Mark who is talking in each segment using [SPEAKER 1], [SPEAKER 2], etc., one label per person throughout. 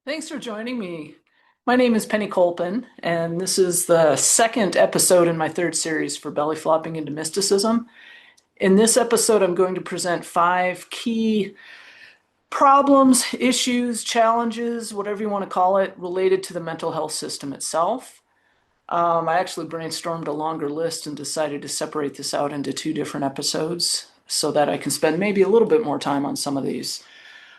[SPEAKER 1] Thanks for joining me. My name is Penny Colpin, and this is the second episode in my third series for Belly Flopping into Mysticism. In this episode, I'm going to present five key problems, issues, challenges, whatever you want to call it, related to the mental health system itself. I actually brainstormed a longer list and decided to separate this out into two different episodes so that I can spend maybe a little bit more time on some of these.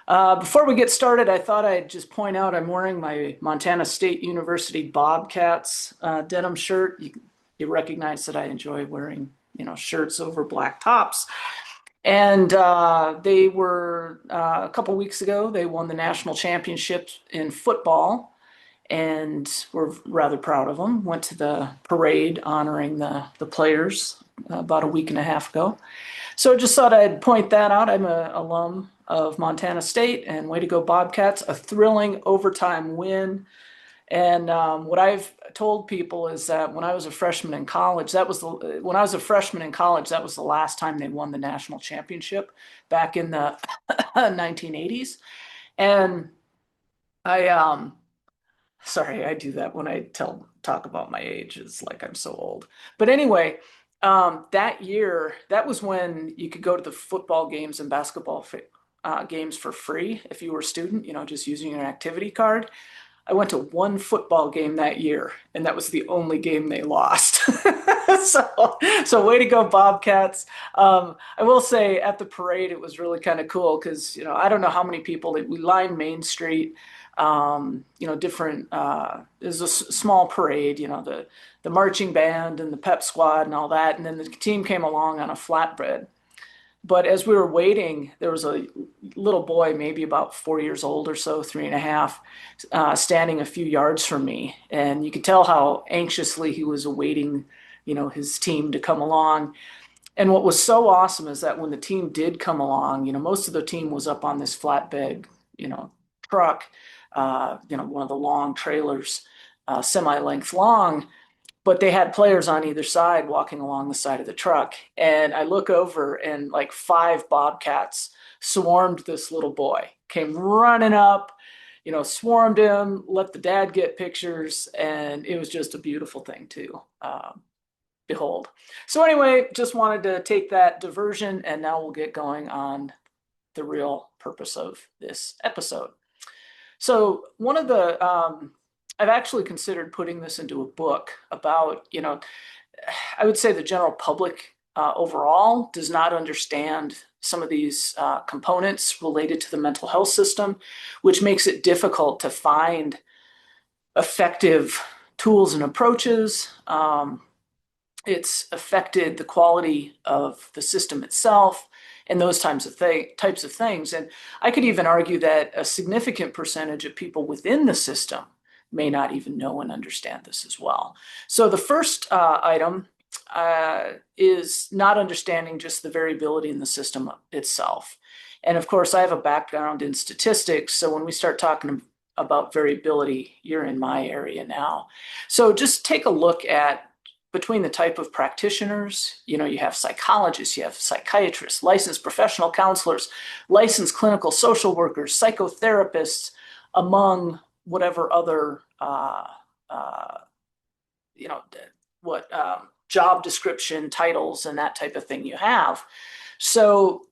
[SPEAKER 1] Before we get started, I thought I'd just point out I'm wearing my Montana State University Bobcats denim shirt. You recognize that I enjoy wearing, shirts over black tops. And they were a couple weeks ago. They won the national championship in football, and we're rather proud of them. Went to the parade honoring the players about a week and a half ago. So just thought I'd point that out. I'm an alum of Montana State, and way to go Bobcats, a thrilling overtime win. And what I've told people is that when I was a freshman in college, that was the last time they won the national championship back in the 1980s. And I sorry, I do that when I talk about my age. It's like I'm so old. But anyway, that year, that was when you could go to the football games and basketball games for free if you were a student, just using your activity card. I went to one football game that year, and that was the only game they lost. So way to go, Bobcats. I will say at the parade, it was really kind of cool because, I don't know how many people, we lined Main Street, different, it was a small parade, the marching band and the pep squad and all that. And then the team came along on a flatbread. But as we were waiting, there was a little boy, maybe about 4 years old or so, three and a half, standing a few yards from me. And you could tell how anxiously he was awaiting, his team to come along. And what was so awesome is that when the team did come along, most of the team was up on this flatbed, truck, one of the long trailers, semi-length long, but they had players on either side walking along the side of the truck. And I look over and like five Bobcats swarmed this little boy, came running up, swarmed him, let the dad get pictures. And it was just a beautiful thing to behold. So anyway, just wanted to take that diversion, and now we'll get going on the real purpose of this episode. So one of the I've actually considered putting this into a book about, I would say the general public overall does not understand some of these components related to the mental health system, which makes it difficult to find effective tools and approaches. It's affected the quality of the system itself and those types of things. And I could even argue that a significant percentage of people within the system may not even know and understand this as well. So the first item is not understanding just the variability in the system itself. And of course, I have a background in statistics, so when we start talking about variability, you're in my area now. So just take a look at between the type of practitioners, you have psychologists, you have psychiatrists, licensed professional counselors, licensed clinical social workers, psychotherapists, among whatever other, what job description, titles, and that type of thing you have. So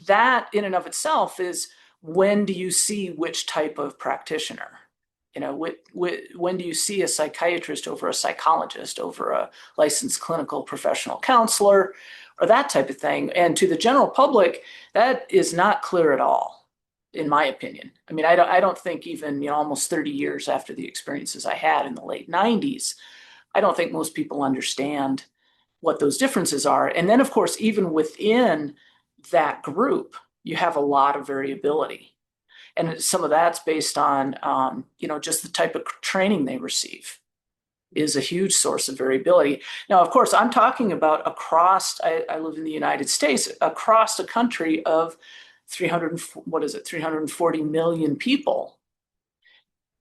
[SPEAKER 1] that in and of itself is, when do you see which type of practitioner? When do you see a psychiatrist over a psychologist, over a licensed clinical professional counselor, or that type of thing? And to the general public, that is not clear at all, in my opinion. I mean, I don't think even, almost 30 years after the experiences I had in the late 90s, I don't think most people understand what those differences are. And then, of course, even within that group, you have a lot of variability. And some of that's based on, just the type of training they receive is a huge source of variability. Now, of course, I'm talking about across, I live in the United States, across a country of 340 million people.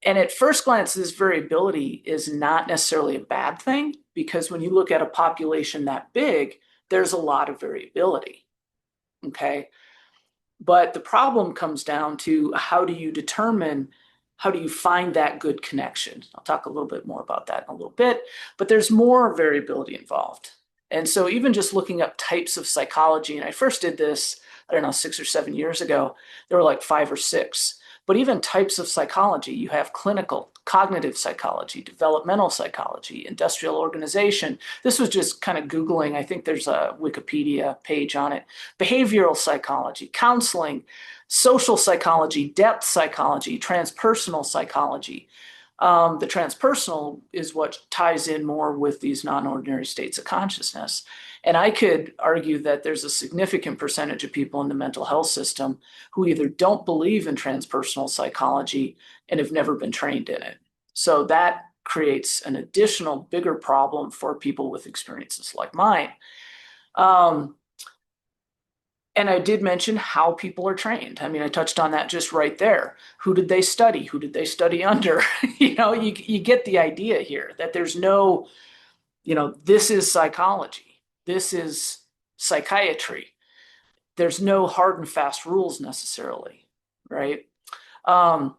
[SPEAKER 1] And at first glance, this variability is not necessarily a bad thing, because when you look at a population that big, there's a lot of variability. Okay. But the problem comes down to, how do you determine how do you find that good connection? I'll talk a little bit more about that in a little bit, but there's more variability involved. And so even just looking up types of psychology, and I first did this, I don't know, 6 or 7 years ago, there were like 5 or 6. But even types of psychology, you have clinical, cognitive psychology, developmental psychology, industrial organization. This was just kind of Googling. I think there's a Wikipedia page on it. Behavioral psychology, counseling, social psychology, depth psychology, transpersonal psychology. The transpersonal is what ties in more with these non-ordinary states of consciousness. And I could argue that there's a significant percentage of people in the mental health system who either don't believe in transpersonal psychology and have never been trained in it. So that creates an additional bigger problem for people with experiences like mine. Um, and I did mention how people are trained. I mean, I touched on that just right there. Who did they study? Who did they study under? You get the idea here that there's no, this is psychology. This is psychiatry. There's no hard and fast rules necessarily, right? Um,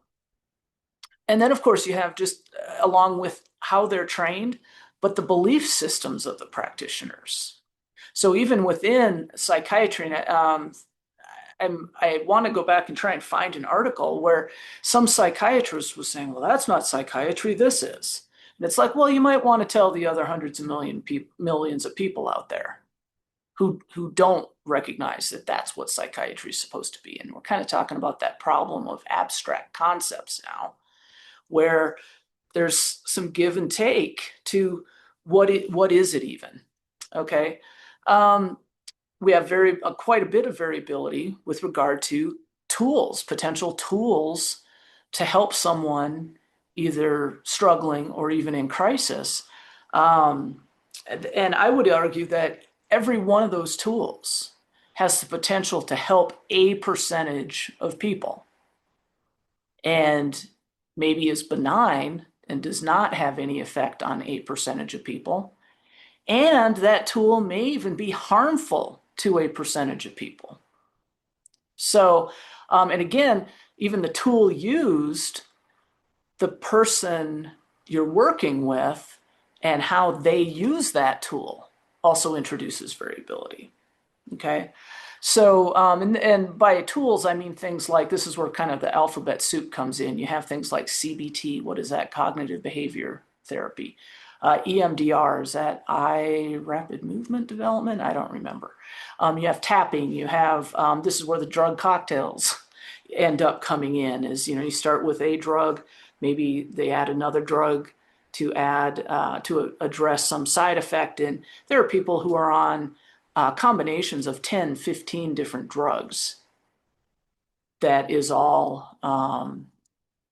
[SPEAKER 1] and then, of course, you have just along with how they're trained, but the belief systems of the practitioners. So even within psychiatry, I want to go back and try and find an article where some psychiatrist was saying, well, that's not psychiatry, this is. And it's like, well, you might want to tell the other hundreds of millions of people out there who don't recognize that that's what psychiatry is supposed to be. And we're kind of talking about that problem of abstract concepts now, where there's some give and take to what is it even? Okay. We have quite a bit of variability with regard to tools, potential tools to help someone either struggling or even in crisis. And I would argue that every one of those tools has the potential to help a percentage of people and maybe is benign and does not have any effect on a percentage of people. And that tool may even be harmful to a percentage of people. So, and again, even the tool used, the person you're working with and how they use that tool also introduces variability. Okay. So, and by tools, I mean things like, this is where kind of the alphabet soup comes in. You have things like CBT, what is that? Cognitive behavior therapy. EMDR, is that eye rapid movement development? I don't remember. You have tapping, you have, this is where the drug cocktails end up coming in is, you start with a drug, maybe they add another drug to address some side effect. And there are people who are on combinations of 10, 15 different drugs. That is all,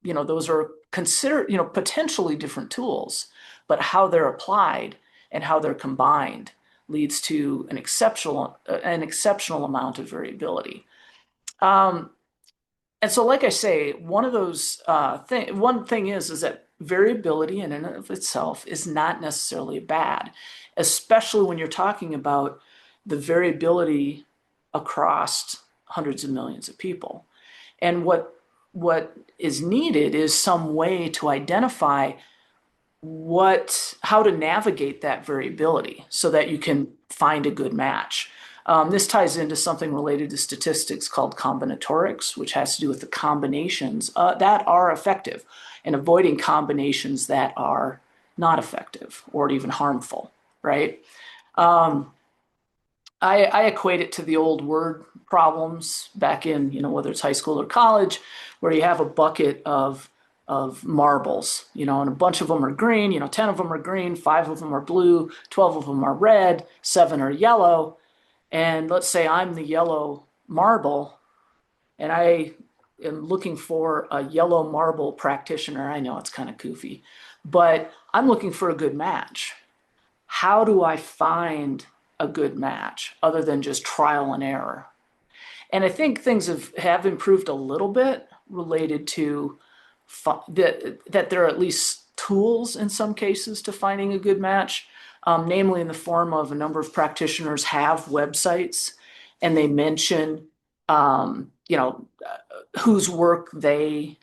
[SPEAKER 1] those are considered, potentially different tools, but how they're applied and how they're combined leads to an exceptional amount of variability. And so, like I say, one thing is that variability in and of itself is not necessarily bad, especially when you're talking about the variability across hundreds of millions of people. And what is needed is some way to identify how to navigate that variability so that you can find a good match. This ties into something related to statistics called combinatorics, which has to do with the combinations that are effective and avoiding combinations that are not effective or even harmful, right? I equate it to the old word problems back in, whether it's high school or college, where you have a bucket of marbles, and a bunch of them are green, 10 of them are green, 5 of them are blue, 12 of them are red, 7 are yellow. And let's say I'm the yellow marble and I am looking for a yellow marble practitioner. I know it's kind of goofy, but I'm looking for a good match. How do I find a good match other than just trial and error? And I think things have improved a little bit related to that there are at least tools in some cases to finding a good match, namely in the form of a number of practitioners have websites and they mention, whose work they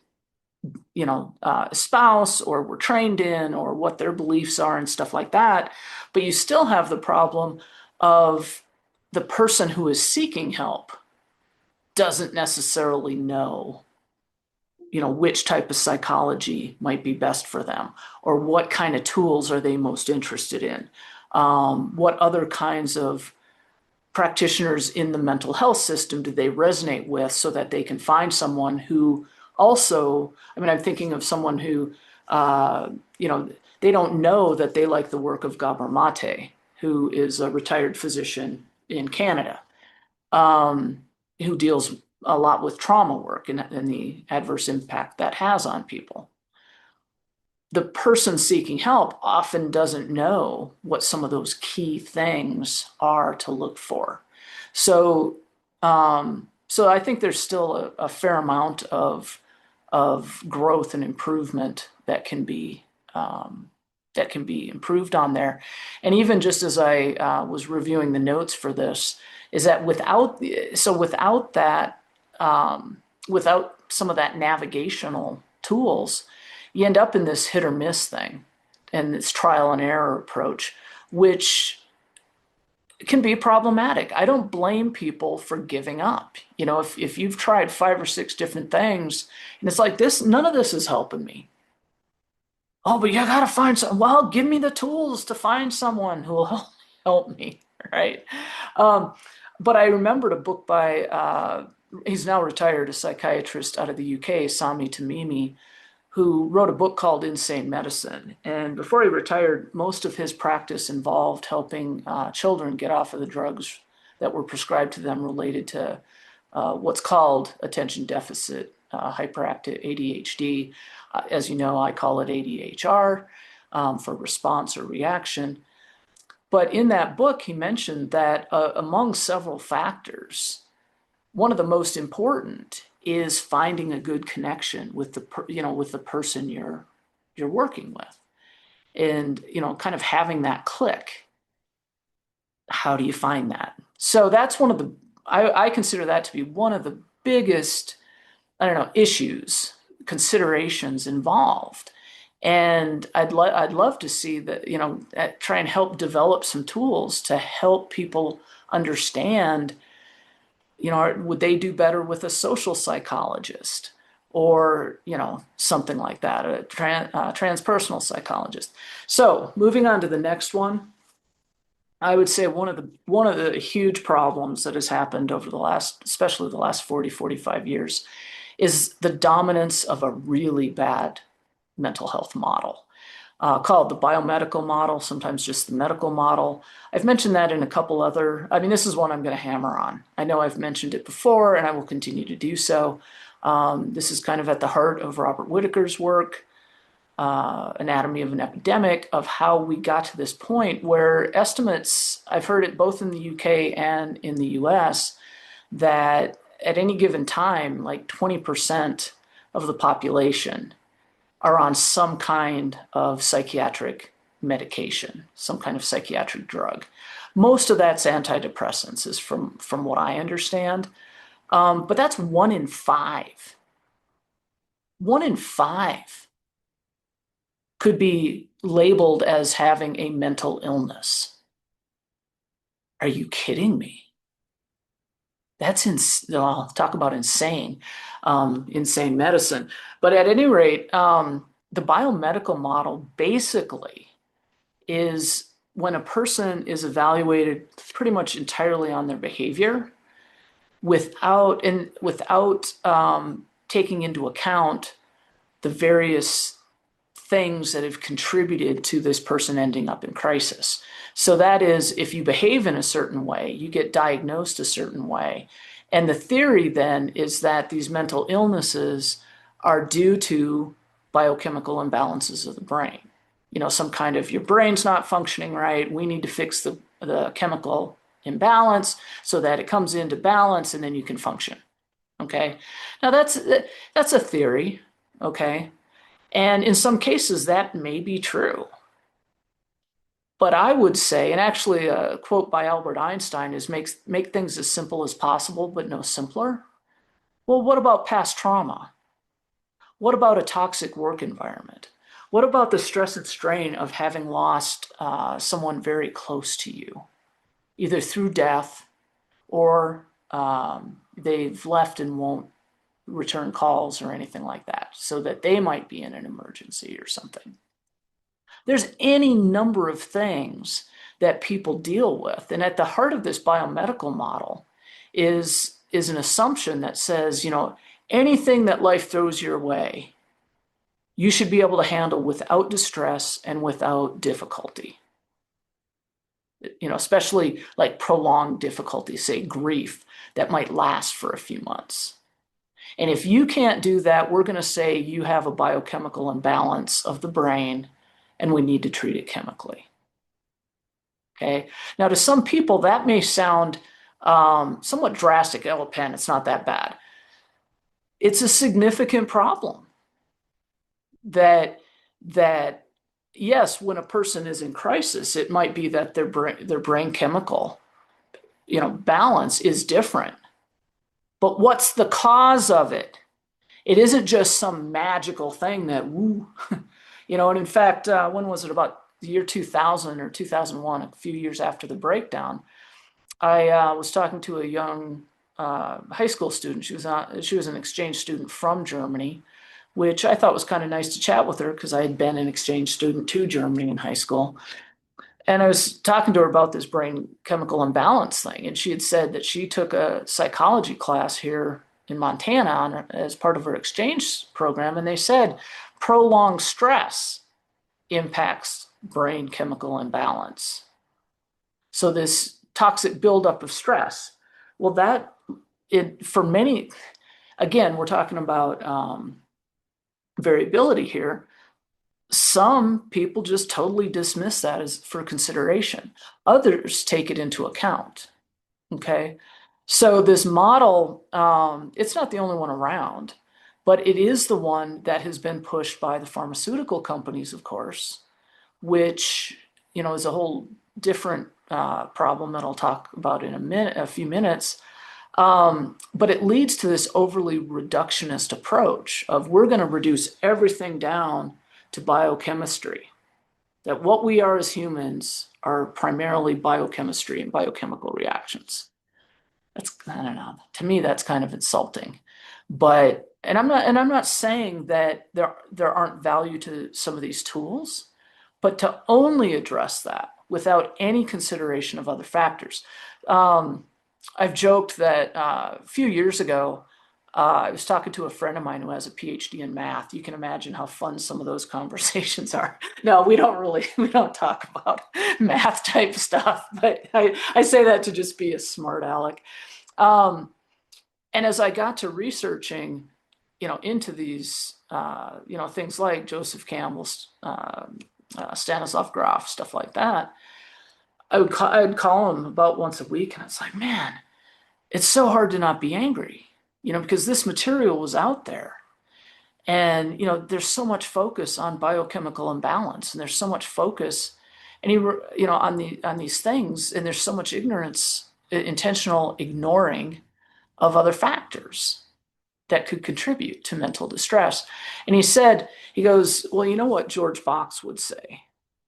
[SPEAKER 1] espouse or were trained in, or what their beliefs are and stuff like that. But you still have the problem of the person who is seeking help doesn't necessarily know, which type of psychology might be best for them, or what kind of tools are they most interested in. What other kinds of practitioners in the mental health system do they resonate with, so that they can find someone who also, I mean, I'm thinking of someone who, uh, you know, they don't know that they like the work of Gabor Mate, who is a retired physician in Canada, um, who deals a lot with trauma work and the adverse impact that has on people. The person seeking help often doesn't know what some of those key things are to look for. So, so I think there's still a fair amount of growth and improvement that can be improved on there. And even just as I was reviewing the notes for this, is that without that, without some of that navigational tools, you end up in this hit or miss thing and this trial and error approach, which can be problematic. I don't blame people for giving up. If you've tried 5 or 6 different things and it's like this, none of this is helping me. Oh, but you gotta find some. Well, give me the tools to find someone who will help me, right? Um, but I remembered a book by he's now retired, a psychiatrist out of the UK, Sami Tamimi, who wrote a book called Insane Medicine. And before he retired, most of his practice involved helping children get off of the drugs that were prescribed to them related to what's called attention deficit hyperactive ADHD. As you know, I call it ADHR for response or reaction. But in that book, he mentioned that among several factors, one of the most important is finding a good connection with with the person you're working with, and kind of having that click. How do you find that? So that's one of the I consider that to be one of the biggest, I don't know, issues, considerations involved. And I'd love to see that, try and help develop some tools to help people understand, would they do better with a social psychologist, or, something like that, a transpersonal psychologist. So moving on to the next one, I would say one of the huge problems that has happened over especially the last 40, 45 years, is the dominance of a really bad mental health model, called the biomedical model, sometimes just the medical model. I've mentioned that in a couple other, I mean, this is one I'm going to hammer on. I know I've mentioned it before, and I will continue to do so. This is kind of at the heart of Robert Whitaker's work, Anatomy of an Epidemic, of how we got to this point where estimates, I've heard it both in the UK and in the US, that at any given time, like 20% of the population are on some kind of psychiatric medication, some kind of psychiatric drug. Most of that's antidepressants, is from what I understand. But that's 1 in 5. 1 in 5 could be labeled as having a mental illness. Are you kidding me? I'll talk about insane, insane medicine. But at any rate, the biomedical model basically is when a person is evaluated pretty much entirely on their behavior, without taking into account the various things that have contributed to this person ending up in crisis. So that is, if you behave in a certain way, you get diagnosed a certain way. And the theory then is that these mental illnesses are due to biochemical imbalances of the brain. Some kind of, your brain's not functioning right. We need to fix the chemical imbalance so that it comes into balance and then you can function. Okay. Now that's a theory. Okay. And in some cases, that may be true. But I would say, and actually a quote by Albert Einstein is, make things as simple as possible, but no simpler. Well, what about past trauma? What about a toxic work environment? What about the stress and strain of having lost someone very close to you, either through death or they've left and won't return calls or anything like that, so that they might be in an emergency or something. There's any number of things that people deal with. And at the heart of this biomedical model is an assumption that says, anything that life throws your way, you should be able to handle without distress and without difficulty. Especially like prolonged difficulty, say grief, that might last for a few months. And if you can't do that, we're going to say you have a biochemical imbalance of the brain and we need to treat it chemically. Okay. Now, to some people, that may sound somewhat drastic. Oh, Penn, it's not that bad. It's a significant problem that yes, when a person is in crisis, it might be that their brain chemical, balance is different. But what's the cause of it? It isn't just some magical thing that woo, and in fact, when was it, about the year 2000 or 2001, a few years after the breakdown, I was talking to a young high school student. She was an exchange student from Germany, which I thought was kind of nice to chat with her because I had been an exchange student to Germany in high school. And I was talking to her about this brain chemical imbalance thing, and she had said that she took a psychology class here in Montana as part of her exchange program, and they said prolonged stress impacts brain chemical imbalance. So this toxic buildup of stress, well, for many, again, we're talking about variability here. Some people just totally dismiss that as for consideration. Others take it into account. Okay. So this model, it's not the only one around, but it is the one that has been pushed by the pharmaceutical companies, of course, which, is a whole different problem that I'll talk about in a few minutes. But it leads to this overly reductionist approach of we're going to reduce everything down to biochemistry, that what we are as humans are primarily biochemistry and biochemical reactions. I don't know. To me, that's kind of insulting. And I'm not saying that there aren't value to some of these tools, but to only address that without any consideration of other factors. I've joked that a few years ago, I was talking to a friend of mine who has a PhD in math. You can imagine how fun some of those conversations are. No, we don't talk about math type stuff, but I say that to just be a smart aleck. And as I got to researching, into these, things like Joseph Campbell's, Stanislav Grof, stuff like that, I'd call him about once a week, and it's like, man, it's so hard to not be angry, because this material was out there. And, there's so much focus on biochemical imbalance, and there's so much focus and on these things, and there's so much ignorance, intentional ignoring of other factors that could contribute to mental distress. And he goes, well, you know what George Box would say?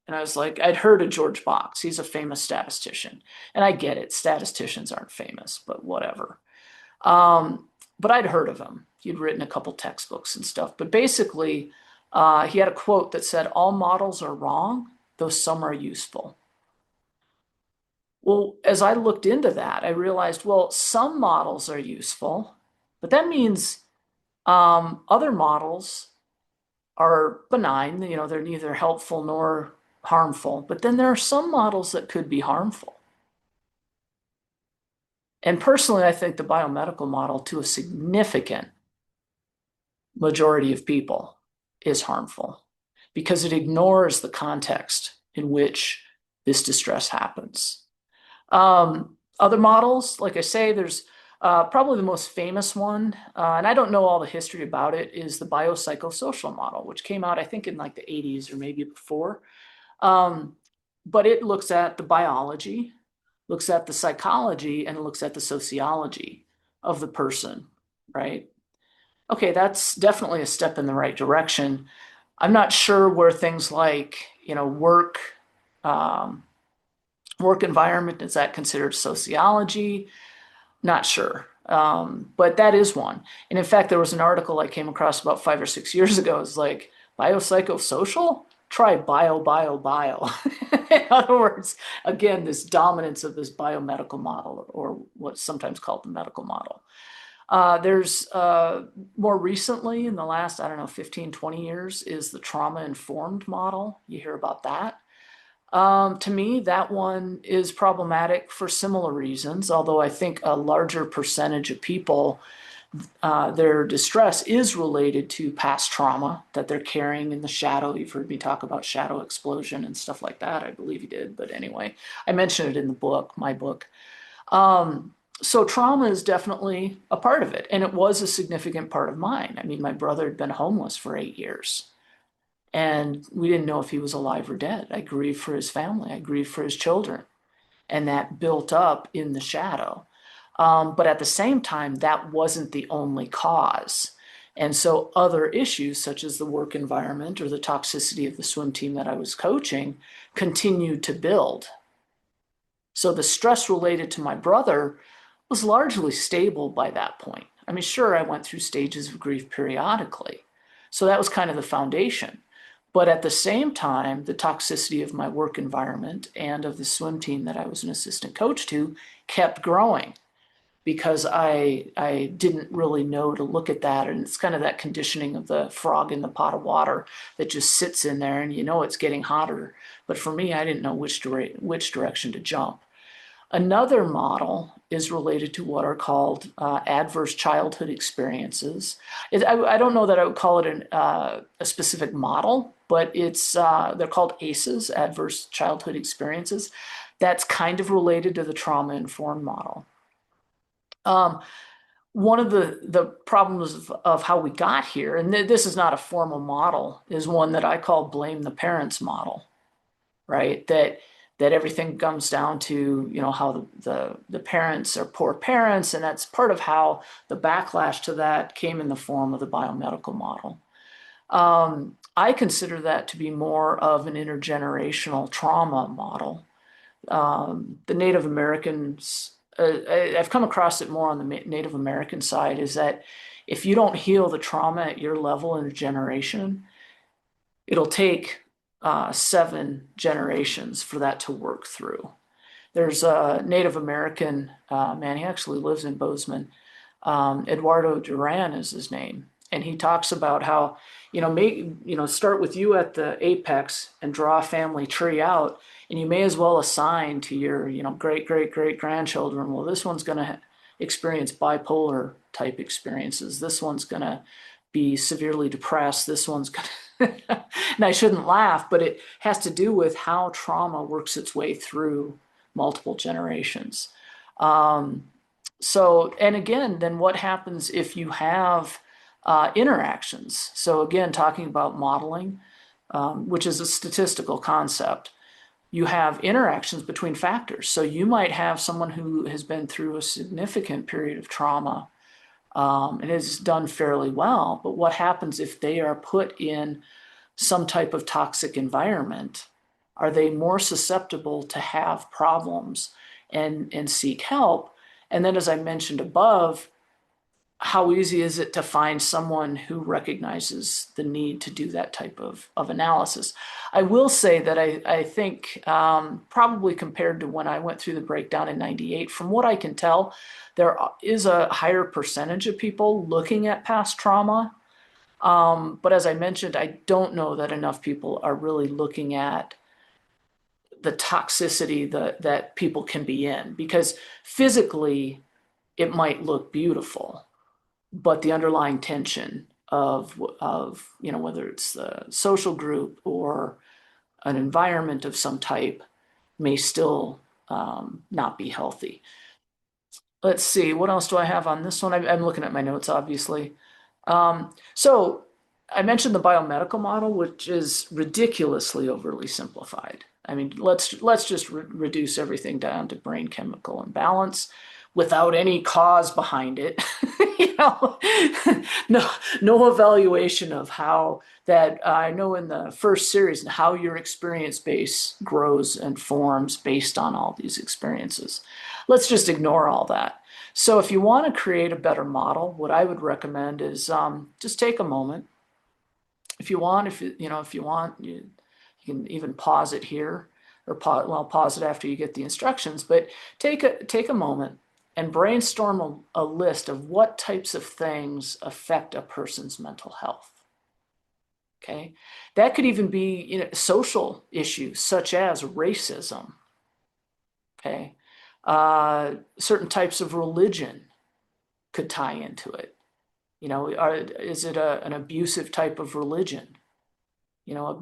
[SPEAKER 1] And I was like, I'd heard of George Box. He's a famous statistician. And I get it. Statisticians aren't famous, but whatever. But I'd heard of him. He'd written a couple textbooks and stuff. But basically, he had a quote that said, all models are wrong, though some are useful. Well, as I looked into that, I realized, well, some models are useful, but that means other models are benign. They're neither helpful nor harmful. But then there are some models that could be harmful. And personally, I think the biomedical model, to a significant majority of people, is harmful because it ignores the context in which this distress happens. Other models, like I say, there's probably the most famous one, and I don't know all the history about it, is the biopsychosocial model, which came out, I think, in like the 80s or maybe before. But it looks at the biology, looks at the psychology, and it looks at the sociology of the person, right? Okay, that's definitely a step in the right direction. I'm not sure where things like, um, work environment, is that considered sociology? Not sure. But that is one. And in fact, there was an article I came across about 5 or 6 years ago. It's like biopsychosocial? Try bio. In other words, again, this dominance of this biomedical model, or what's sometimes called the medical model. There's more recently, in the last, I don't know, 15, 20 years, is the trauma informed model. You hear about that. To me, that one is problematic for similar reasons, although I think a larger percentage of people, their distress is related to past trauma that they're carrying in the shadow. You've heard me talk about shadow explosion and stuff like that. I believe you did. But anyway, I mentioned it in the book, my book. So trauma is definitely a part of it. And it was a significant part of mine. I mean, my brother had been homeless for 8 years. And we didn't know if he was alive or dead. I grieved for his family. I grieved for his children. And that built up in the shadow. But at the same time, that wasn't the only cause. And so other issues, such as the work environment or the toxicity of the swim team that I was coaching, continued to build. So the stress related to my brother was largely stable by that point. I mean, sure, I went through stages of grief periodically. So that was kind of the foundation. But at the same time, the toxicity of my work environment and of the swim team that I was an assistant coach to kept growing because I didn't really know to look at that. And it's kind of that conditioning of the frog in the pot of water that just sits in there and you know it's getting hotter. But for me, I didn't know which direction to jump. Another model is related to what are called adverse childhood experiences. I don't know that I would call it a specific model, but they're called ACEs, adverse childhood experiences. That's kind of related to the trauma-informed model. One of the problems of how we got here, and this is not a formal model, is one that I call blame the parents model, right? That everything comes down to, how the parents are poor parents, and that's part of how the backlash to that came in the form of the biomedical model. I consider that to be more of an intergenerational trauma model. The Native Americans, I've come across it more on the Native American side, is that if you don't heal the trauma at your level in a generation, it'll take 7 generations for that to work through. There's a Native American man, he actually lives in Bozeman. Eduardo Duran is his name. And he talks about how, start with you at the apex and draw a family tree out. And you may as well assign to your, great, great, great grandchildren, well, this one's going to experience bipolar type experiences. This one's going to be severely depressed. This one's going to, and I shouldn't laugh, but it has to do with how trauma works its way through multiple generations. And again, then what happens if you have interactions? So again, talking about modeling, which is a statistical concept, you have interactions between factors. So you might have someone who has been through a significant period of trauma and has done fairly well. But what happens if they are put in some type of toxic environment? Are they more susceptible to have problems and seek help? And then, as I mentioned above, how easy is it to find someone who recognizes the need to do that type of analysis? I will say that I think probably compared to when I went through the breakdown in 98, from what I can tell, there is a higher percentage of people looking at past trauma. But as I mentioned, I don't know that enough people are really looking at the toxicity that people can be in, because physically it might look beautiful, but the underlying tension of whether it's the social group or an environment of some type may still not be healthy. Let's see, what else do I have on this one? I'm looking at my notes, obviously. So I mentioned the biomedical model, which is ridiculously overly simplified. I mean, let's just reduce everything down to brain chemical imbalance without any cause behind it. know, no, no evaluation of how that I know in the first series and how your experience base grows and forms based on all these experiences. Let's just ignore all that. So if you want to create a better model, what I would recommend is just take a moment. If you want, if you want, you can even pause it here or pause it after you get the instructions, but take a moment and brainstorm a list of what types of things affect a person's mental health. Okay. That could even be, social issues such as racism. Okay. Certain types of religion could tie into it. Is it an abusive type of religion?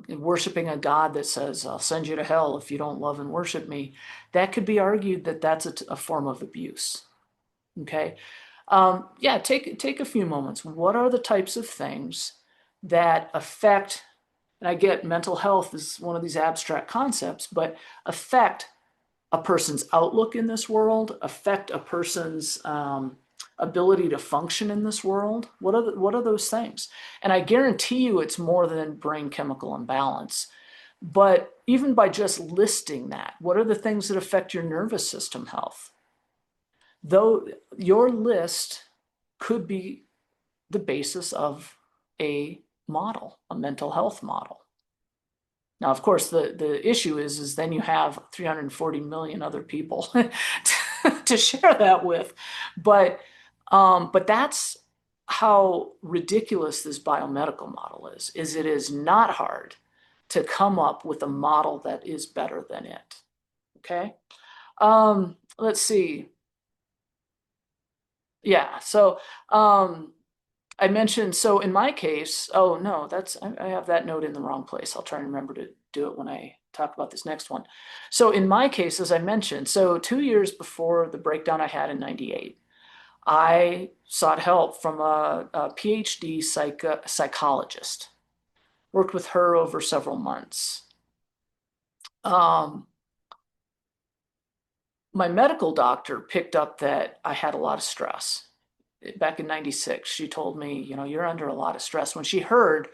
[SPEAKER 1] Worshiping a God that says, I'll send you to hell if you don't love and worship me, that could be argued that that's a form of abuse. Okay. Yeah, take a few moments. What are the types of things that affect, and I get mental health is one of these abstract concepts, but affect a person's outlook in this world, affect a person's ability to function in this world? What are those things? And I guarantee you it's more than brain chemical imbalance. But even by just listing that, what are the things that affect your nervous system health? Though your list could be the basis of a model, a mental health model. Now, of course, the issue is then you have 340 million other people to share that with. But that's how ridiculous this biomedical model is it is not hard to come up with a model that is better than it. Okay. Let's see. Yeah. So I mentioned, so in my case, oh no, I have that note in the wrong place. I'll try and remember to do it when I talk about this next one. So in my case, as I mentioned, so 2 years before the breakdown I had in 98, I sought help from a PhD psychologist, worked with her over several months. Um, my medical doctor picked up that I had a lot of stress. Back in 96, she told me, you're under a lot of stress when she heard a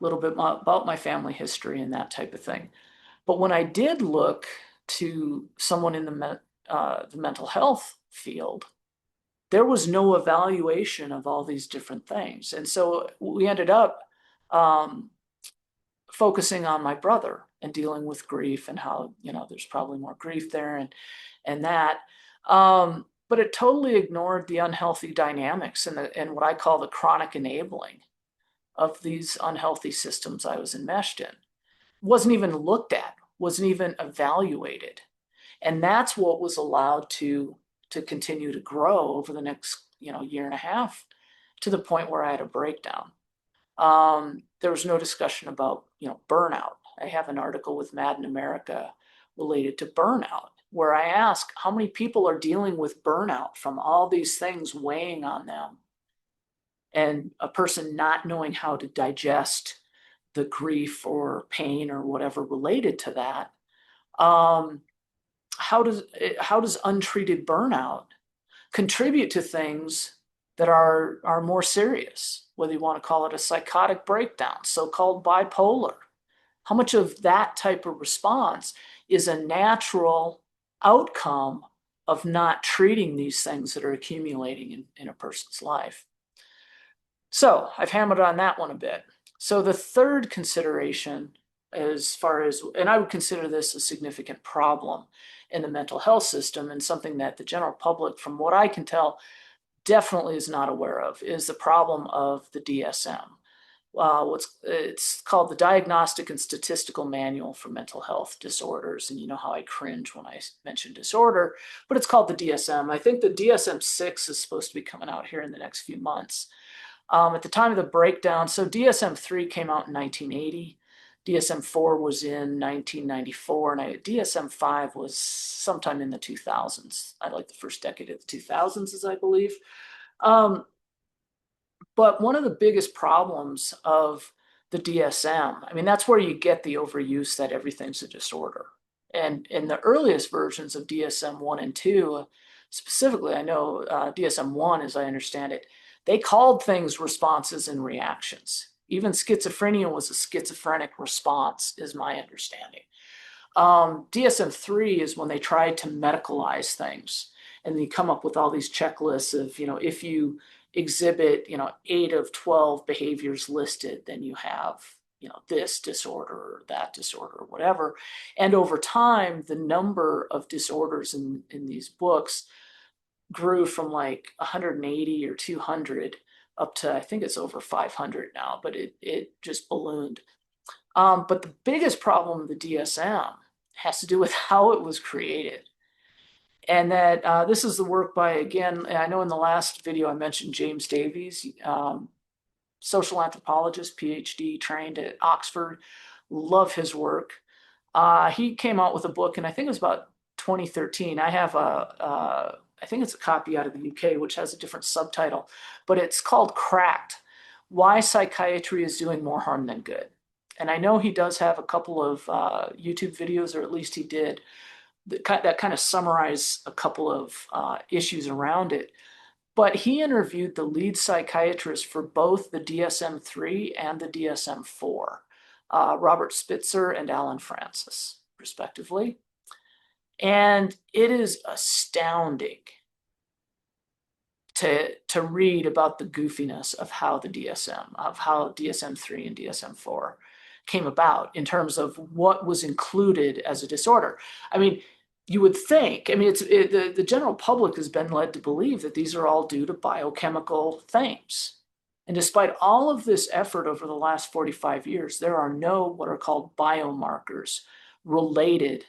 [SPEAKER 1] little bit about my family history and that type of thing. But when I did look to someone in the mental health field, there was no evaluation of all these different things. And so we ended up um, focusing on my brother and dealing with grief and how, there's probably more grief there and that. But it totally ignored the unhealthy dynamics and what I call the chronic enabling of these unhealthy systems I was enmeshed in. Wasn't even looked at, wasn't even evaluated. And that's what was allowed to continue to grow over the next, year and a half to the point where I had a breakdown. There was no discussion about, burnout. I have an article with Mad in America related to burnout, where I ask how many people are dealing with burnout from all these things weighing on them and a person not knowing how to digest the grief or pain or whatever related to that. How does untreated burnout contribute to things that are more serious, whether you want to call it a psychotic breakdown, so-called bipolar? How much of that type of response is a natural outcome of not treating these things that are accumulating in a person's life? So I've hammered on that one a bit. So the third consideration, as far as, and I would consider this a significant problem in the mental health system and something that the general public, from what I can tell, definitely is not aware of, is the problem of the DSM. It's called the Diagnostic and Statistical Manual for Mental Health Disorders. And you know how I cringe when I mention disorder, but it's called the DSM. I think the DSM-6 is supposed to be coming out here in the next few months. At the time of the breakdown, so DSM-3 came out in 1980. DSM-4 was in 1994, and DSM-5 was sometime in the 2000s. I like the first decade of the 2000s, as I believe. But one of the biggest problems of the DSM, I mean, that's where you get the overuse that everything's a disorder. And in the earliest versions of DSM 1 and 2, specifically, I know DSM 1, as I understand it, They called things responses and reactions. Even schizophrenia was a schizophrenic response, is my understanding. DSM-3 is when they tried to medicalize things, and they come up with all these checklists of, if you exhibit, 8 of 12 behaviors listed, then you have, this disorder or that disorder or whatever. And over time, the number of disorders in these books grew from like 180 or 200 up to, I think it's over 500 now, but it just ballooned. But the biggest problem with the DSM has to do with how it was created. And that this is the work by, again, I know in the last video I mentioned James Davies, social anthropologist, PhD, trained at Oxford. Love his work. He came out with a book, and I think it was about 2013. I have I think it's a copy out of the UK, which has a different subtitle, but it's called Cracked: Why Psychiatry is Doing More Harm Than Good. And I know he does have a couple of YouTube videos, or at least he did, that kind of summarize a couple of issues around it. But he interviewed the lead psychiatrist for both the DSM-3 and the DSM-4, Robert Spitzer and Alan Francis, respectively. And it is astounding to read about the goofiness of how DSM-3 and DSM-4 came about in terms of what was included as a disorder. I mean, you would think, the general public has been led to believe that these are all due to biochemical things. And despite all of this effort over the last 45 years, there are no what are called biomarkers related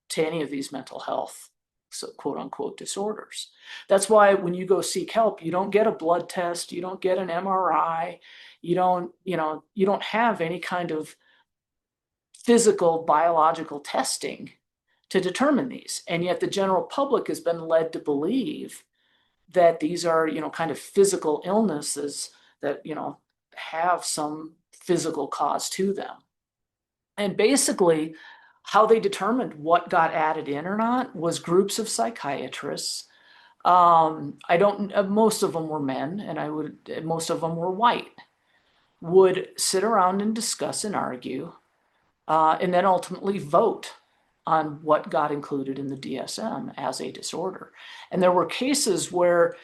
[SPEAKER 1] to any of these mental health, so quote unquote, disorders. That's why when you go seek help, you don't get a blood test, you don't get an MRI, you don't have any kind of physical biological testing to determine these. And yet the general public has been led to believe that these are, kind of physical illnesses that, have some physical cause to them. And basically, how they determined what got added in or not was groups of psychiatrists. Most of them were men, and most of them were white, would sit around and discuss and argue, and then ultimately vote on what got included in the DSM as a disorder. And there were cases where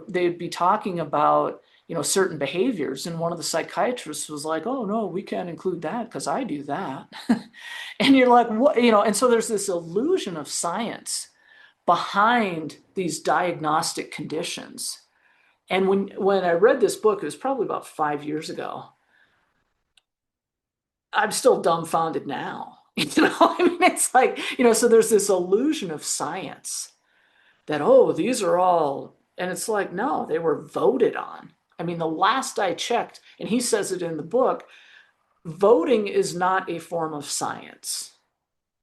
[SPEAKER 1] they'd be talking about, certain behaviors, and one of the psychiatrists was like, "Oh no, we can't include that because I do that." And you're like, "What?" And so there's this illusion of science behind these diagnostic conditions. And when I read this book, it was probably about 5 years ago. I'm still dumbfounded now. It's like, so there's this illusion of science that, oh, these are all, and it's like, no, they were voted on. The last I checked, and he says it in the book, voting is not a form of science.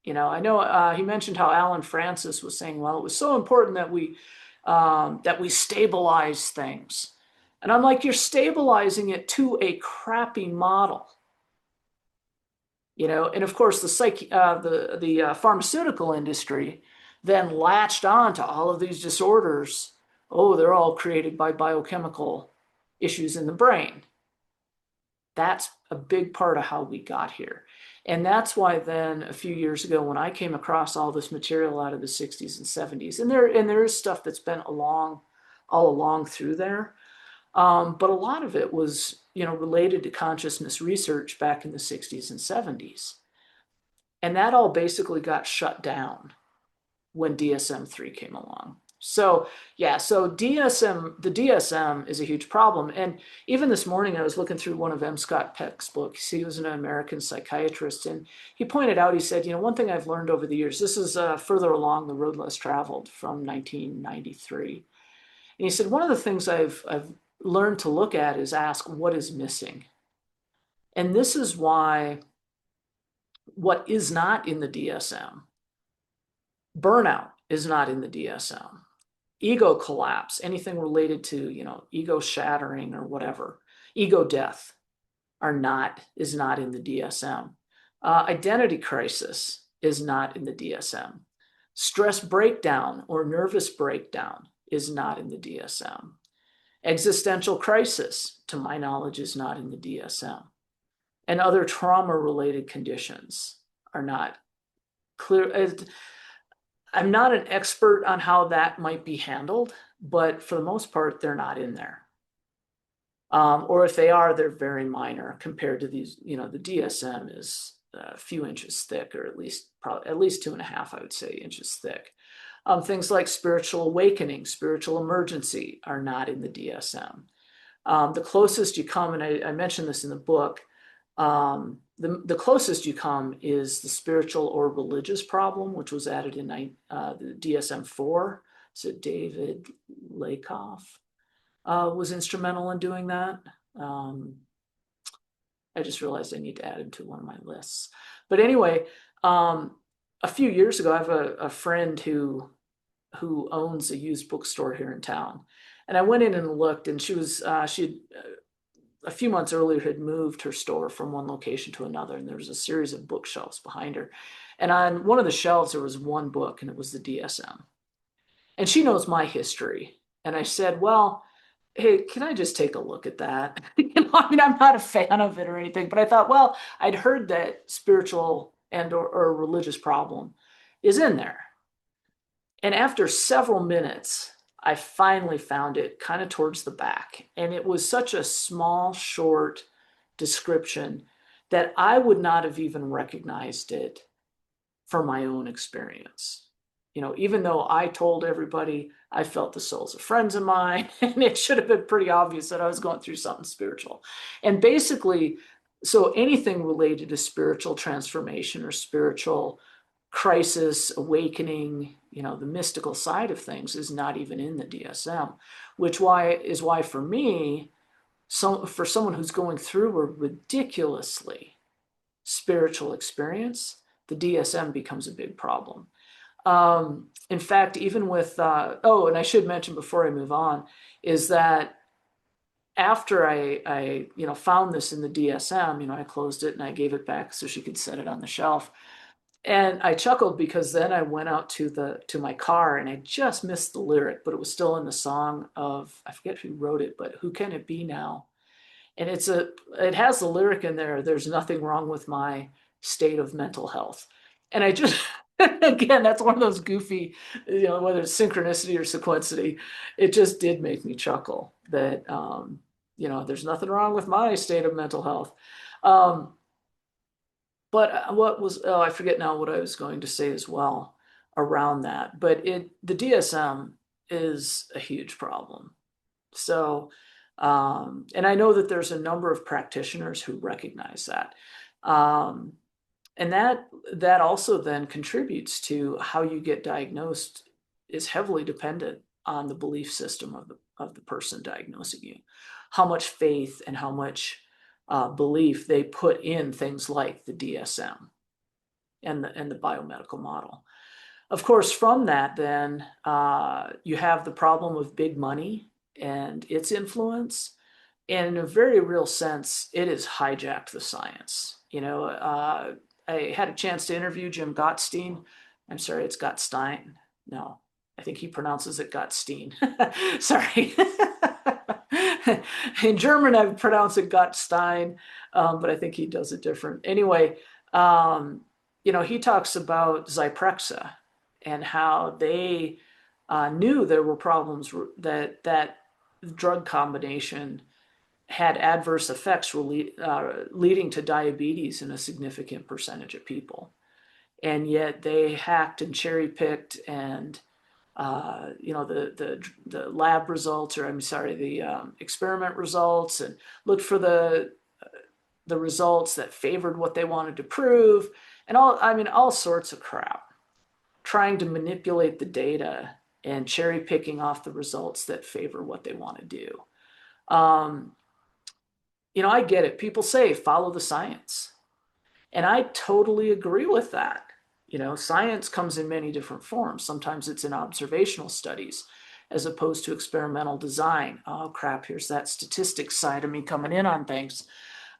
[SPEAKER 1] I know he mentioned how Alan Francis was saying, well, it was so important that we stabilize things. And I'm like, you're stabilizing it to a crappy model. And of course the pharmaceutical industry then latched on to all of these disorders. Oh, they're all created by biochemical issues in the brain. That's a big part of how we got here. And that's why then a few years ago, when I came across all this material out of the 60s and 70s, and there is stuff that's been all along through there, but a lot of it was, related to consciousness research back in the 60s and 70s. And that all basically got shut down when DSM-3 came along. So yeah, the DSM is a huge problem. And even this morning, I was looking through one of M. Scott Peck's books. He was an American psychiatrist, and he pointed out, he said, one thing I've learned over the years, this is further along the Road Less Traveled from 1993. And he said, one of the things I've learned to look at is ask what is missing. And this is why what is not in the DSM, burnout is not in the DSM. Ego collapse, anything related to, ego shattering or whatever, ego death is not in the DSM. Identity crisis is not in the DSM. Stress breakdown or nervous breakdown is not in the DSM. Existential crisis, to my knowledge, is not in the DSM. And other trauma-related conditions are not clear. I'm not an expert on how that might be handled, but for the most part, they're not in there. Or if they are, they're very minor compared to these. The DSM is a few inches thick, or probably at least 2.5, I would say, inches thick. Things like spiritual awakening, spiritual emergency are not in the DSM. The closest you come, and I mentioned this in the book, the closest you come is the spiritual or religious problem, which was added in the DSM-4. So David Lakoff was instrumental in doing that. I just realized I need to add him to one of my lists. But anyway, a few years ago, I have a friend who owns a used bookstore here in town. And I went in and looked, and she had a few months earlier had moved her store from one location to another, and there was a series of bookshelves behind her. And on one of the shelves, there was one book, and it was the DSM. And she knows my history. And I said, well, hey, can I just take a look at that? I mean, I'm not a fan of it or anything, but I thought, well, I'd heard that spiritual or religious problem is in there. And after several minutes, I finally found it kind of towards the back. And it was such a small, short description that I would not have even recognized it from my own experience. Even though I told everybody I felt the souls of friends of mine, and it should have been pretty obvious that I was going through something spiritual. And basically, so anything related to spiritual transformation or spiritual crisis, awakening, the mystical side of things is not even in the DSM, which is why for me, for someone who's going through a ridiculously spiritual experience, the DSM becomes a big problem. In fact, even with, and I should mention before I move on, is that after I found this in the DSM, I closed it and I gave it back so she could set it on the shelf. And I chuckled because then I went out to my car and I just missed the lyric, but it was still in the song of, I forget who wrote it, but Who Can It Be Now? And it has the lyric in there, there's nothing wrong with my state of mental health. And I just, again, that's one of those goofy, whether it's synchronicity or sequencity, it just did make me chuckle that, there's nothing wrong with my state of mental health. But I forget now what I was going to say as well around that. But the DSM is a huge problem. So, and I know that there's a number of practitioners who recognize that. And that also then contributes to how you get diagnosed is heavily dependent on the belief system of the person diagnosing you, how much faith and how much belief they put in things like the DSM and the biomedical model. Of course, from that, then you have the problem of big money and its influence. And in a very real sense, it has hijacked the science. I had a chance to interview Jim Gottstein. I'm sorry, it's Gottstein. No, I think he pronounces it Gottstein. Sorry. In German, I would pronounce it Gottstein, but I think he does it different. Anyway, he talks about Zyprexa and how they knew there were problems that drug combination had adverse effects leading to diabetes in a significant percentage of people. And yet they hacked and cherry picked and the lab results, or I'm sorry, the experiment results, and looked for the results that favored what they wanted to prove, and all sorts of crap, trying to manipulate the data and cherry picking off the results that favor what they want to do. I get it. People say follow the science, and I totally agree with that. Science comes in many different forms. Sometimes it's in observational studies as opposed to experimental design. Oh, crap, here's that statistics side of me coming in on things.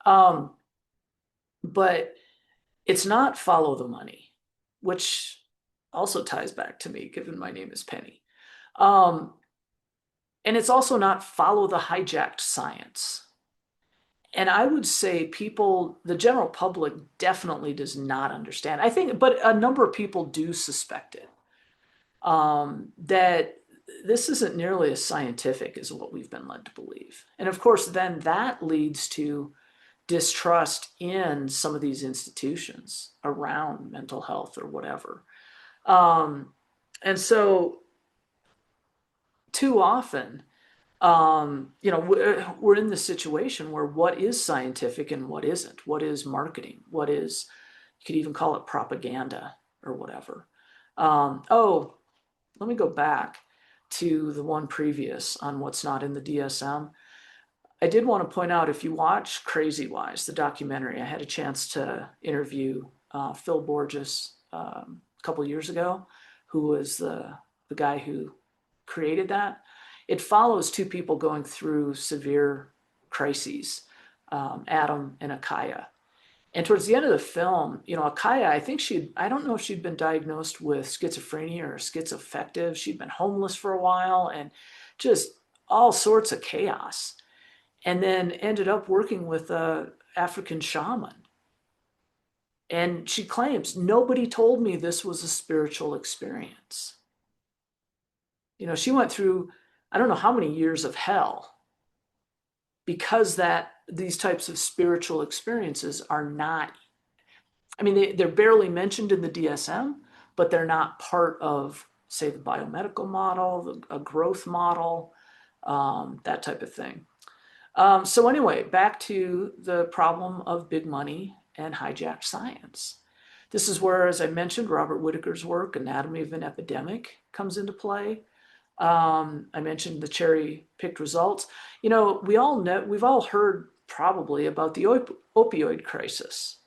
[SPEAKER 1] But it's not follow the money, which also ties back to me, given my name is Penny. And it's also not follow the hijacked science. And I would say people, the general public definitely does not understand. I think, but a number of people do suspect it, that this isn't nearly as scientific as what we've been led to believe. And of course, then that leads to distrust in some of these institutions around mental health or whatever. Um, and so, too often, we're in this situation where what is scientific and what isn't? What is marketing? What is, you could even call it propaganda or whatever. Oh, let me go back to the one previous on what's not in the DSM. I did want to point out, if you watch Crazy Wise, the documentary, I had a chance to interview Phil Borges a couple years ago, who was the guy who created that. It follows two people going through severe crises, Adam and Akaya. And towards the end of the film, Akaya, I don't know if she'd been diagnosed with schizophrenia or schizoaffective. She'd been homeless for a while and just all sorts of chaos. And then ended up working with a African shaman. And she claims, nobody told me this was a spiritual experience. She went through, I don't know how many years of hell, because that these types of spiritual experiences are not, I mean, they're barely mentioned in the DSM, but they're not part of, say, the biomedical model, a growth model, that type of thing. So anyway, back to the problem of big money and hijacked science. This is where, as I mentioned, Robert Whitaker's work, Anatomy of an Epidemic, comes into play. I mentioned the cherry-picked results. We've all heard probably about the opioid crisis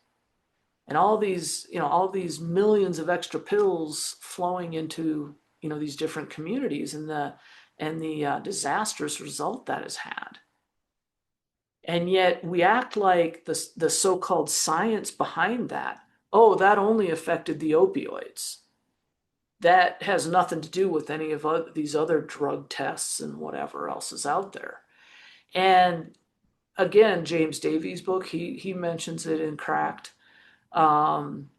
[SPEAKER 1] and all these millions of extra pills flowing into these different communities, and the disastrous result that has had. And yet we act like the so-called science behind that, oh, that only affected the opioids. That has nothing to do with any of these other drug tests and whatever else is out there. And again, James Davies' book, he mentions it in Cracked. Um,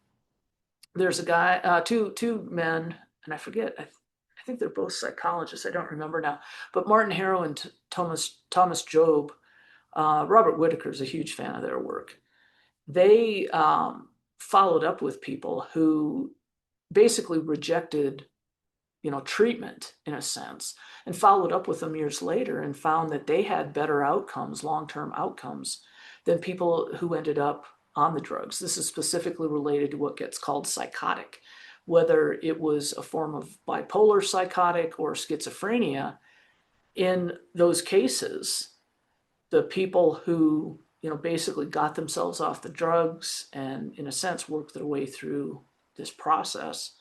[SPEAKER 1] there's a guy, two men, and I forget. I think they're both psychologists. I don't remember now. But Martin Harrow and Thomas Job. Robert Whitaker's a huge fan of their work. They followed up with people who basically rejected, treatment in a sense, and followed up with them years later and found that they had better outcomes, long-term outcomes, than people who ended up on the drugs. This is specifically related to what gets called psychotic, whether it was a form of bipolar psychotic or schizophrenia. In those cases, the people who basically got themselves off the drugs and in a sense worked their way through this process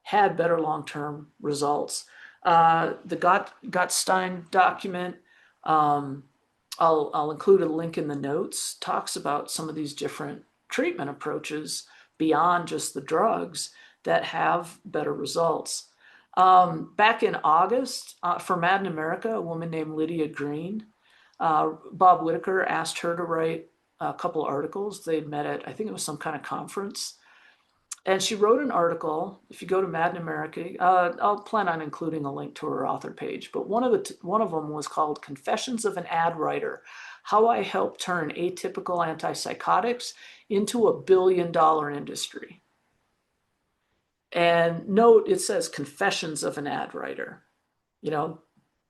[SPEAKER 1] had better long-term results. The Gottstein document, um, I'll include a link in the notes, talks about some of these different treatment approaches beyond just the drugs that have better results. Back in August, for Mad in America, a woman named Lydia Green, Bob Whitaker asked her to write a couple articles. They'd met at, I think it was some kind of conference. And she wrote an article. If you go to Mad in America, I'll plan on including a link to her author page. But one of them was called "Confessions of an Ad Writer: How I Helped Turn Atypical Antipsychotics into a billion-dollar industry." And note, it says "Confessions of an Ad Writer."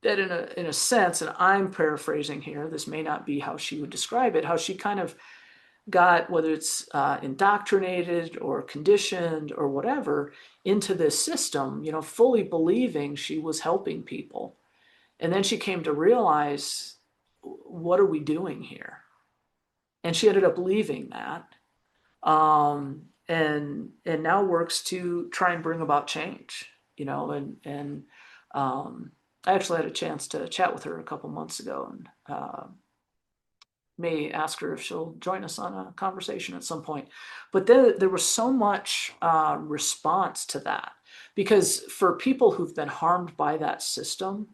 [SPEAKER 1] That in a sense, and I'm paraphrasing here, this may not be how she would describe it, how she kind of got, whether it's indoctrinated or conditioned or whatever, into this system, fully believing she was helping people. And then she came to realize, what are we doing here? And she ended up leaving that, and now works to try and bring about change, and I actually had a chance to chat with her a couple months ago, and may ask her if she'll join us on a conversation at some point. But then there was so much response to that, because for people who've been harmed by that system,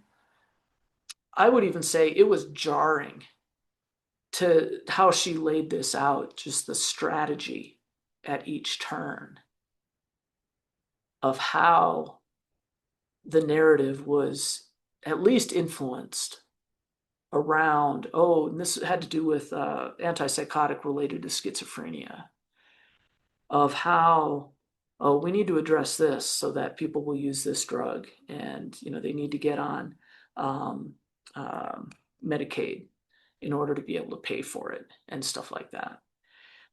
[SPEAKER 1] I would even say it was jarring to how she laid this out, just the strategy at each turn of how the narrative was at least influenced around, oh, and this had to do with antipsychotic related to schizophrenia, of how, oh, we need to address this so that people will use this drug, and they need to get on um, um, Medicaid in order to be able to pay for it and stuff like that.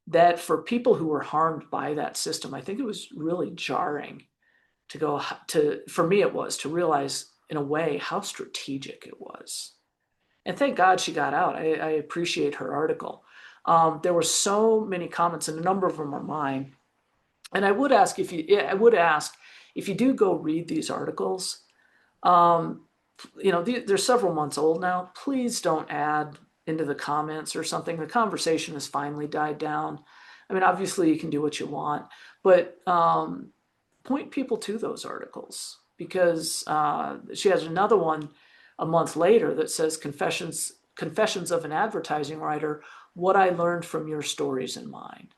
[SPEAKER 1] That for people who were harmed by that system, I think it was really jarring to go to, for me, it was to realize in a way how strategic it was. And thank God she got out. I appreciate her article. There were so many comments, and a number of them are mine. And I would ask if you do go read these articles, um, they're several months old now. Please don't add into the comments or something. The conversation has finally died down. I mean, obviously you can do what you want, but point people to those articles, because she has another one a month later that says confessions of an advertising writer, what I learned from your stories and mine.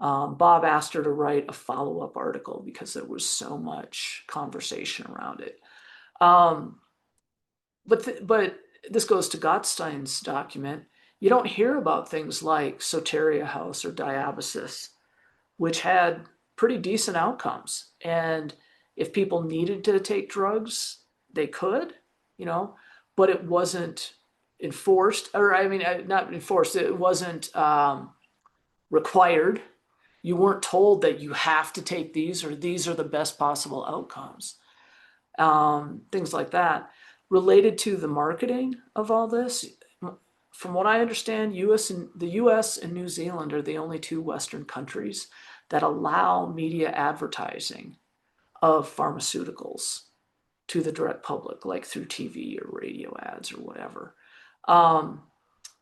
[SPEAKER 1] Bob asked her to write a follow-up article because there was so much conversation around it. Um, but this goes to Gottstein's document. You don't hear about things like Soteria House or Diabasis, which had pretty decent outcomes. And if people needed to take drugs, they could, you know, but it wasn't enforced, or I mean, not enforced, it wasn't required. You weren't told that you have to take these or these are the best possible outcomes. Things like that. Related to the marketing of all this, from what I understand, the U.S. and New Zealand are the only two Western countries that allow media advertising of pharmaceuticals to the direct public, like through TV or radio ads or whatever. Um,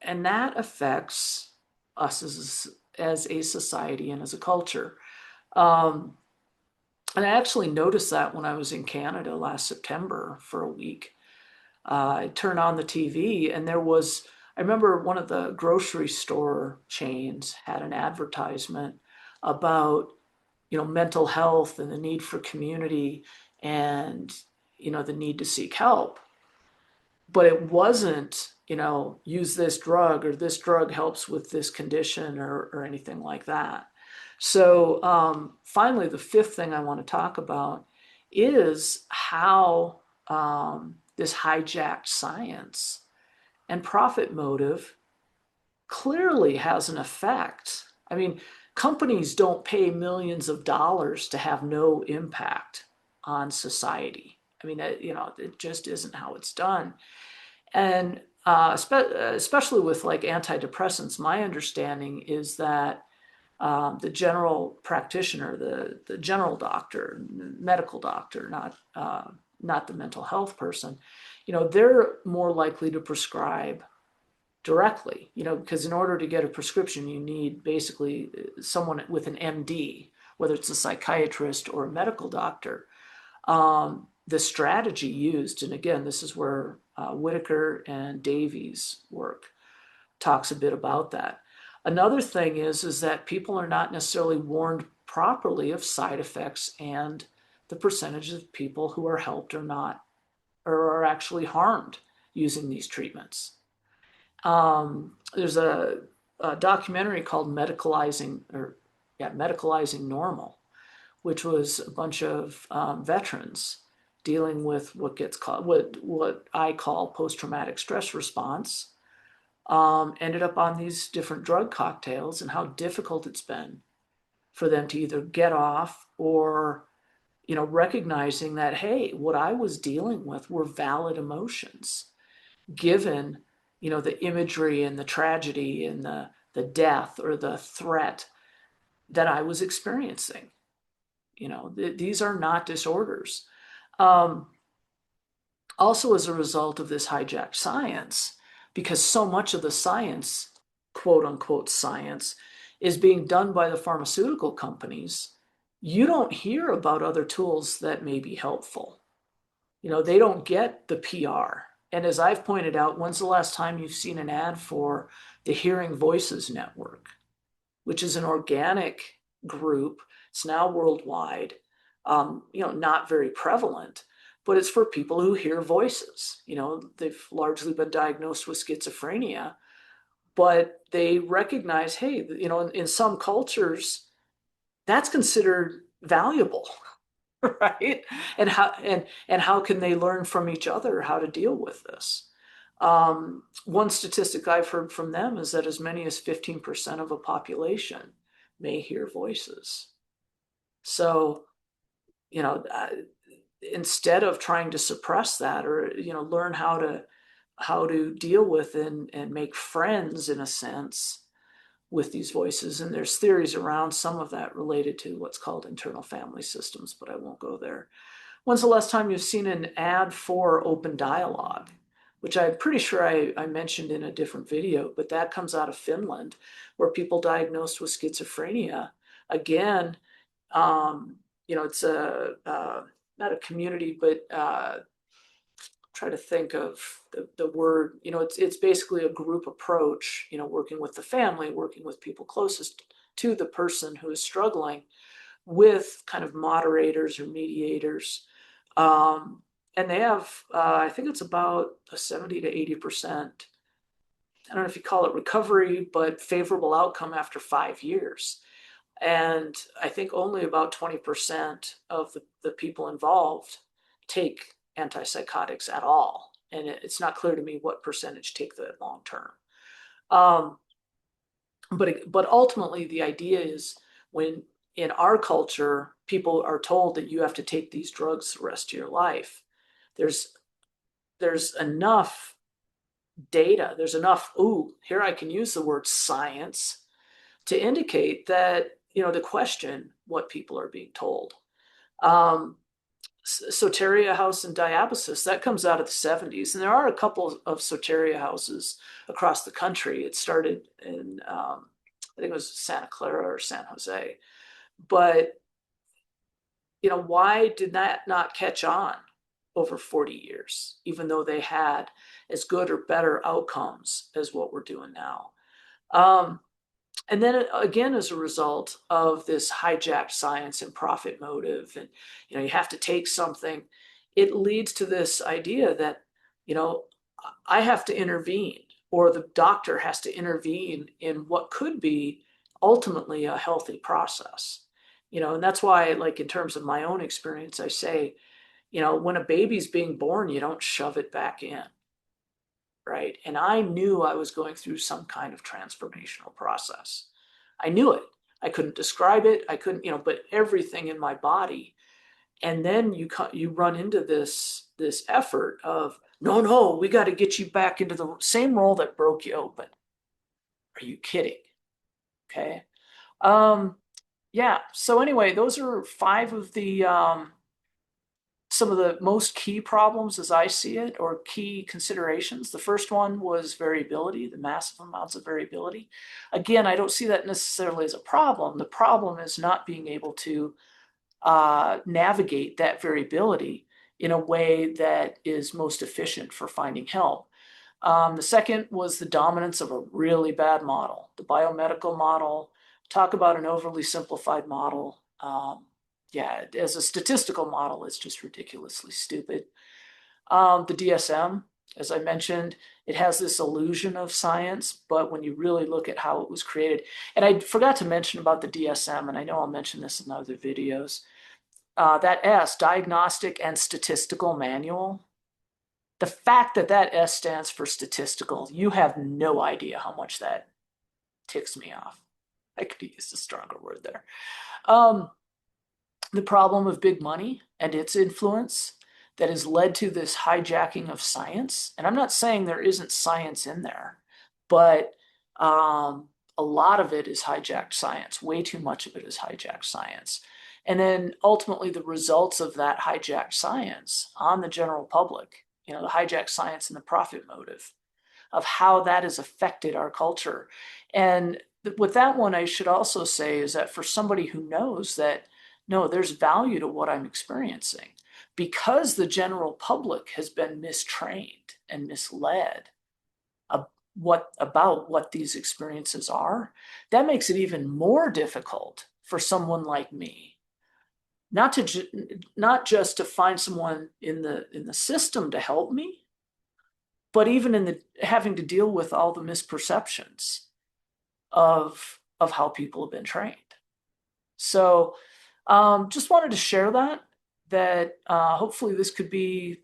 [SPEAKER 1] and that affects us as a society and as a culture. Um, and I actually noticed that when I was in Canada last September for a week. I turned on the TV and I remember one of the grocery store chains had an advertisement about, mental health and the need for community and, the need to seek help. But it wasn't, use this drug or this drug helps with this condition or anything like that. So finally, the fifth thing I want to talk about is how this hijacked science and profit motive clearly has an effect. I mean, companies don't pay millions of dollars to have no impact on society. I mean, it just isn't how it's done. And especially with like antidepressants, my understanding is that the general practitioner, the general doctor, medical doctor, not the mental health person, they're more likely to prescribe directly, because in order to get a prescription, you need basically someone with an MD, whether it's a psychiatrist or a medical doctor. The strategy used, and again, this is where Whitaker and Davies' work talks a bit about that. Another thing is that people are not necessarily warned properly of side effects and the percentage of people who are helped or not, or are actually harmed using these treatments. There's a documentary called Medicalizing Normal, which was a bunch of veterans dealing with what gets called what I call post-traumatic stress response. Ended up on these different drug cocktails and how difficult it's been for them to either get off or, recognizing that, hey, what I was dealing with were valid emotions, given, the imagery and the tragedy and the death or the threat that I was experiencing. These are not disorders. Um, Also, as a result of this hijacked science, because so much of the science, quote unquote science, is being done by the pharmaceutical companies, you don't hear about other tools that may be helpful. They don't get the PR. And as I've pointed out, when's the last time you've seen an ad for the Hearing Voices Network, which is an organic group? It's now worldwide, not very prevalent, but it's for people who hear voices. They've largely been diagnosed with schizophrenia, but they recognize, hey, in some cultures, that's considered valuable. Right? And how can they learn from each other how to deal with this? One statistic I've heard from them is that as many as 15% of a population may hear voices. So, you know, instead of trying to suppress that, or learn how to deal with and make friends in a sense with these voices. And there's theories around some of that related to what's called internal family systems, but I won't go there. When's the last time you've seen an ad for open dialogue? Which I'm pretty sure I mentioned in a different video, but that comes out of Finland, where people diagnosed with schizophrenia, again, it's not a community, but try to think of the word. It's basically a group approach, working with the family, working with people closest to the person who is struggling, with kind of moderators or mediators. And they have, I think it's about a 70 to 80%, I don't know if you call it recovery, but favorable outcome after 5 years. And I think only about 20% of the people involved take antipsychotics at all. And it's not clear to me what percentage take the long term. Um, but ultimately, the idea is, when in our culture, people are told that you have to take these drugs the rest of your life, there's there's enough data, there's enough, ooh, here I can use the word science to indicate that, to question what people are being told. Um, Soteria House and Diabasis, that comes out of the 70s. And there are a couple of Soteria houses across the country. It started in, I think it was Santa Clara or San Jose. But, why did that not catch on over 40 years, even though they had as good or better outcomes as what we're doing now? Um, and then again, as a result of this hijacked science and profit motive, and you have to take something, it leads to this idea that you know I have to intervene, or the doctor has to intervene in what could be ultimately a healthy process. And that's why, like, in terms of my own experience, I say, when a baby's being born, you don't shove it back in, right? And I knew I was going through some kind of transformational process. I knew it. I couldn't describe it. I couldn't, but everything in my body. And then you run into this effort of, no, no, we got to get you back into the same role that broke you open. Are you kidding? Okay. Um, yeah. So anyway, those are five of the some of the most key problems as I see it, or key considerations. The first one was variability, the massive amounts of variability. Again, I don't see that necessarily as a problem. The problem is not being able to navigate that variability in a way that is most efficient for finding help. The second was the dominance of a really bad model, the biomedical model. Talk about an overly simplified model. Yeah, as a statistical model, it's just ridiculously stupid. The DSM, as I mentioned, it has this illusion of science, but when you really look at how it was created, and I forgot to mention about the DSM, and I know I'll mention this in other videos, that S, Diagnostic and Statistical Manual, the fact that that S stands for statistical, you have no idea how much that ticks me off. I could have used a stronger word there. Um, the problem of big money and its influence that has led to this hijacking of science. And I'm not saying there isn't science in there, but a lot of it is hijacked science. Way too much of it is hijacked science. And then ultimately the results of that hijacked science on the general public, the hijacked science and the profit motive, of how that has affected our culture. And with that one, I should also say is that for somebody who knows that, no, there's value to what I'm experiencing, because the general public has been mistrained and misled about what these experiences are, that makes it even more difficult for someone like me not just to find someone in the system to help me, but even in the having to deal with all the misperceptions of how people have been trained. So just wanted to share that hopefully this could be,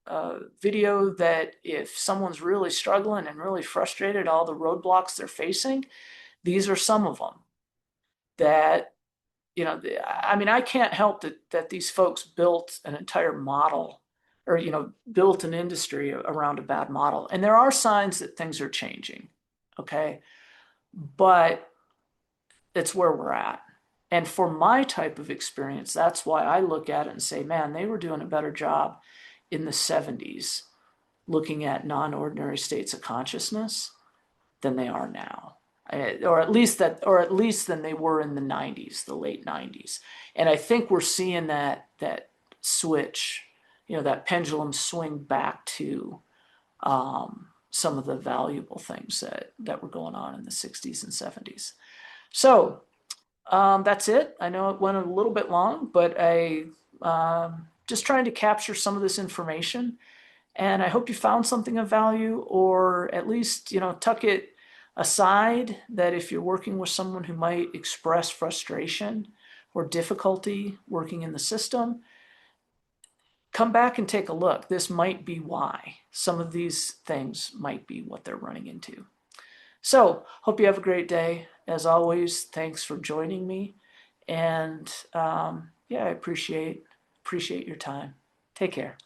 [SPEAKER 1] a video that if someone's really struggling and really frustrated, all the roadblocks they're facing, these are some of them that, I mean, I can't help that these folks built an entire model or, built an industry around a bad model. And there are signs that things are changing. Okay. But it's where we're at. And for my type of experience, that's why I look at it and say, man, they were doing a better job in the 70s looking at non-ordinary states of consciousness than they are now. Or at least than they were in the 90s, the late 90s. And I think we're seeing that switch, that pendulum swing back to some of the valuable things that were going on in the 60s and 70s. So that's it. I know it went a little bit long, but I just trying to capture some of this information. And I hope you found something of value, or at least, tuck it aside that if you're working with someone who might express frustration or difficulty working in the system, come back and take a look. This might be why. Some of these things might be what they're running into. So, hope you have a great day. As always, thanks for joining me. And yeah, I appreciate your time. Take care.